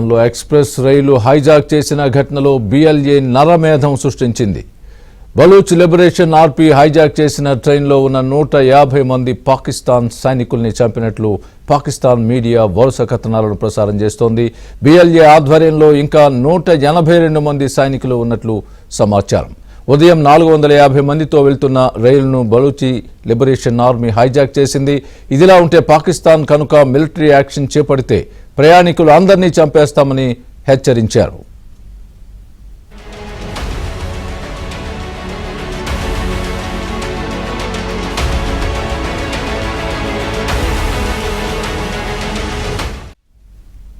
లో ఎక్స్ప్రెస్ రైలు హైజాక్ చేసిన ఘటనలో బిఎల్ఏ నరమేధం సృష్టించింది. బలూచ్ లిబరేషన్ ఆర్పీ హైజాక్ చేసిన ట్రైన్లో ఉన్న 150 మంది పాకిస్తాన్ సైనికుల్ని చంపినట్లు పాకిస్తాన్ మీడియా వరుస కథనాలను ప్రసారం చేస్తోంది. బిఎల్ఏ ఆధ్వర్యంలో ఇంకా 182 మంది సైనికులు ఉన్నట్లు సమాచారం. ఉదయం 450 మందితో వెళ్తున్న రైలును బలూచి లిబరేషన్ ఆర్మీ హైజాక్ చేసింది. ఇదిలా ఉంటే పాకిస్తాన్ కనుక మిలిటరీ యాక్షన్ చేపడితే ప్రయాణికులు అందరినీ చంపేస్తామని హెచ్చరించారు.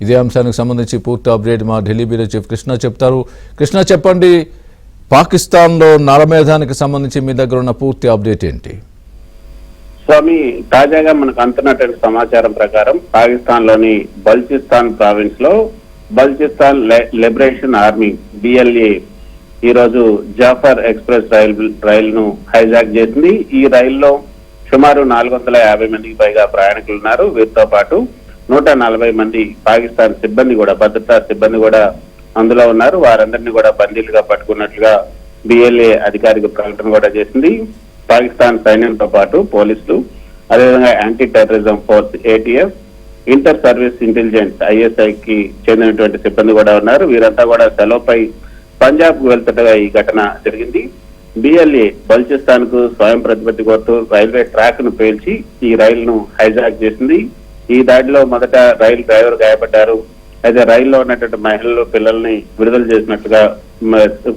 ఇదే అంశానికి సంబంధించి పూర్తి అప్డేట్ మా ఢిల్లీ బ్యూరో చీఫ్ కృష్ణ చెప్తారు. కృష్ణ, చెప్పండి, పాకిస్తాన్లో నరమేధానికి సంబంధించి మీ దగ్గర ఉన్న పూర్తి అప్డేట్ ఏంటి? స్వామి, తాజాగా మనకు అందుతున్నటువంటి సమాచారం ప్రకారం పాకిస్తాన్ లోని బల్చిస్తాన్ ప్రావిన్స్ లో బల్చిస్తాన్ లిబరేషన్ ఆర్మీ బిఎల్ఏ ఈ రోజు జాఫర్ ఎక్స్ప్రెస్ రైలును హైజాక్ చేసింది. ఈ రైల్లో సుమారు 450 మందికి పైగా ప్రయాణికులు ఉన్నారు. వీరితో పాటు 140 మంది పాకిస్తాన్ సిబ్బంది కూడా, భద్రతా సిబ్బంది కూడా అందులో ఉన్నారు. వారందరినీ కూడా బందీలుగా పట్టుకున్నట్లుగా బిఎల్ఏ అధికారిక ప్రకటన కూడా చేసింది. పాకిస్తాన్ సైన్యంతో పాటు పోలీసులు, అదేవిధంగా anti terrorism force ATF, inter service intelligence ఐఎస్ఐకి చెందినటువంటి సిబ్బంది కూడా ఉన్నారు. వీరంతా కూడా సెలవుపై పంజాబ్ కు వెళ్తుండగా ఈ ఘటన జరిగింది. బిఎల్ఏ బల్చిస్తాన్ కు స్వయం ప్రతిపత్తి కోరుతూ రైల్వే ట్రాక్ ను పేల్చి ఈ రైలును హైజాక్ చేసింది. ఈ దాడిలో మొదట రైలు డ్రైవర్ గాయపడ్డారు. అయితే రైల్లో ఉన్నటువంటి మహిళలు, పిల్లల్ని విడుదల చేసినట్లుగా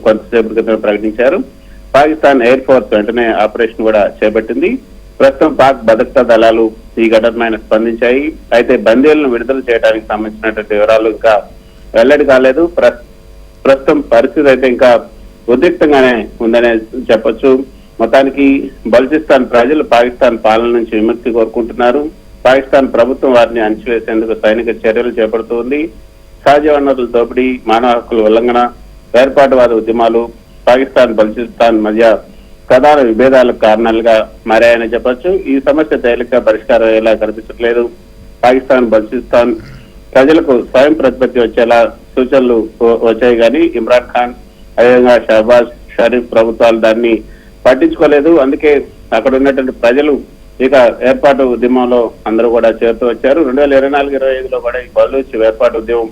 కొంతసేపు క్రితం ప్రకటించారు. పాకిస్తాన్ ఎయిర్ ఫోర్స్ వెంటనే ఆపరేషన్ కూడా చేపట్టింది. ప్రస్తుతం పాక్ భద్రతా దళాలు ఈ ఘటన స్పందించాయి. అయితే బందీలను విడుదల చేయడానికి సంబంధించినటువంటి వివరాలు ఇంకా వెల్లడి కాలేదు. ప్రస్తుతం పరిస్థితి అయితే ఇంకా ఉద్రిక్తంగానే ఉందనే చెప్పొచ్చు. మొత్తానికి బల్చిస్తాన్ ప్రజలు పాకిస్తాన్ పాలన నుంచి విముక్తి కోరుకుంటున్నారు. పాకిస్తాన్ ప్రభుత్వం వారిని అణచివేసేందుకు సైనిక చర్యలు చేపడుతోంది. సహజ వనరుల దోపిడీ, మానవ హక్కుల ఉల్లంఘన, వేర్పాటువాద ఉద్యమాలు పాకిస్తాన్ బల్చిస్తాన్ మధ్య ప్రధాన విభేదాలకు కారణాలుగా మారాయని చెప్పొచ్చు. ఈ సమస్య తేలిక పరిష్కారం అయ్యేలా కనిపించట్లేదు. పాకిస్తాన్ బల్చిస్తాన్ ప్రజలకు స్వయం ప్రతిపత్తి వచ్చేలా సూచనలు వచ్చాయి కానీ ఇమ్రాన్ ఖాన్, అదేవిధంగా షహబాజ్ షరీఫ్ ప్రభుత్వాలు దాన్ని పట్టించుకోలేదు. అందుకే అక్కడ ఉన్నటువంటి ప్రజలు ఇక ఏర్పాటు ఉద్యమంలో అందరూ కూడా చేరుతూ వచ్చారు. 2024-25లో కూడా ఈ బలూచ్ ఏర్పాటు ఉద్యమం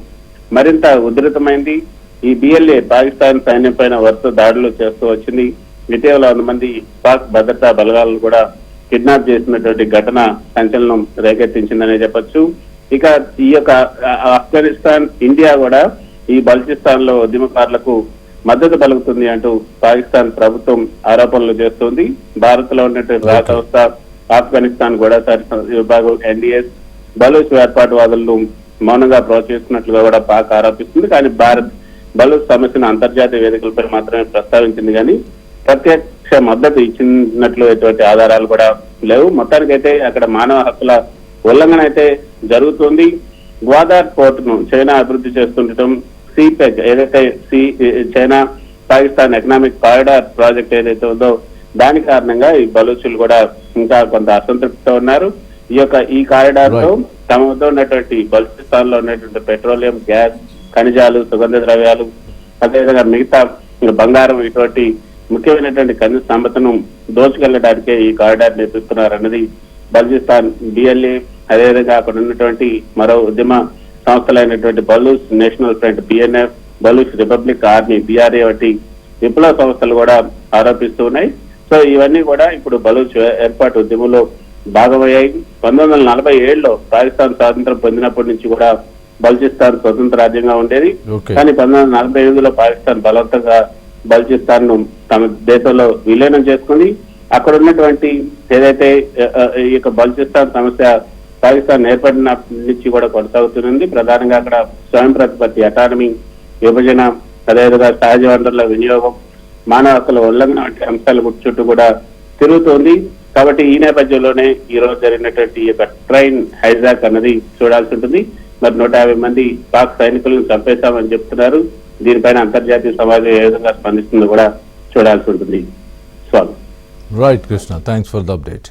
మరింత ఉధృతమైంది. ఈ బిఎల్ఏ పాకిస్తాన్ సైన్యం పైన వరుస దాడులు చేస్తూ వచ్చింది. ఇటీవల 100 మంది పాక్ భద్రతా బలగాలను కూడా కిడ్నాప్ చేసినటువంటి ఘటన సంచలనం రేకెత్తించిందనే చెప్పొచ్చు. ఇక ఈ యొక్క ఆఫ్ఘనిస్తాన్, ఇండియా కూడా ఈ బల్చిస్తాన్ లో ఉద్యమకారులకు మద్దతు పలుకుతుంది అంటూ పాకిస్తాన్ ప్రభుత్వం ఆరోపణలు చేస్తుంది. భారత్ లో ఉన్నటువంటి రా సంస్థ, ఆఫ్ఘనిస్తాన్ కూడా విభాగం ఎన్డీఎస్ బలూచ్ వేర్పాటువాదులను మౌనంగా ప్రోత్సహిస్తున్నట్లుగా కూడా పాక్ ఆరోపిస్తుంది. కానీ భారత్ బలూచ్ సమస్యను అంతర్జాతీయ వేదికలపై మాత్రమే ప్రస్తావించింది కానీ ప్రత్యక్ష మద్దతు ఇచ్చినట్లు ఎటువంటి ఆధారాలు కూడా లేవు. మొత్తానికైతే అక్కడ మానవ హక్కుల ఉల్లంఘన అయితే జరుగుతుంది. గ్వాదార్ పోర్ట్ ను చైనా అభివృద్ధి చేస్తుండటం, సిపెక్ ఏదైతే China Pakistan economic corridor project ఏదైతే ఉందో దాని కారణంగా ఈ బలూచులు కూడా ఇంకా కొంత అసంతృప్తితో ఉన్నారు. ఈ కారిడార్ తో తమ వద్ద ఉన్నటువంటి బల్చిస్తాన్ లో ఉన్నటువంటి పెట్రోలియం, గ్యాస్, ఖనిజాలు, సుగంధ ద్రవ్యాలు, అదేవిధంగా మిగతా బంగారం, ఇటువంటి ముఖ్యమైనటువంటి ఖనిజ సంపదను దోచుకెళ్లడానికే ఈ కారిడార్ నిర్మిస్తున్నారన్నది బల్చిస్తాన్ బిఎల్ఏ, అదేవిధంగా అక్కడ ఉన్నటువంటి మరో ఉద్యమ సంస్థలైనటువంటి Baloch national front BNF, Baloch republic army BRA వంటి విప్లవ సంస్థలు కూడా ఆరోపిస్తూ ఉన్నాయి. సో ఇవన్నీ కూడా ఇప్పుడు బలూచ్ ఏర్పాటు ఉద్యమంలో భాగమయ్యాయి. 1947లో పాకిస్తాన్ స్వాతంత్రం పొందినప్పటి నుంచి కూడా బల్చిస్తాన్ స్వతంత్ర రాజ్యంగా ఉండేది. కానీ 1948లో పాకిస్తాన్ బలవంతంగా బల్చిస్తాన్ ను తమ దేశంలో విలీనం చేసుకుంది. అక్కడ ఉన్నటువంటి ఏదైతే ఈ యొక్క బల్చిస్తాన్ సమస్య పాకిస్తాన్ ఏర్పడిన నుంచి కూడా కొనసాగుతుంది. ప్రధానంగా అక్కడ స్వయం ప్రతిపత్తి, అటానమీ, విభజన, అదేవిధంగా సహజ వనరుల వినియోగం, మానవ హక్కుల ఉల్లంఘన వంటి అంశాల చుట్టూ కూడా తిరుగుతోంది. కాబట్టి ఈ నేపథ్యంలోనే ఈ రోజు జరిగినటువంటి ఈ యొక్క ట్రైన్ హైజాక్ అన్నది చూడాల్సి ఉంటుంది. మరి 150 మంది పాక్ సైనికులను చంపేశామని చెప్తున్నారు. దీనిపైన అంతర్జాతీయ సమాజం ఏ విధంగా స్పందిస్తుందో కూడా చూడాల్సి ఉంటుంది. Swamy. Right Krishna, thanks for the update.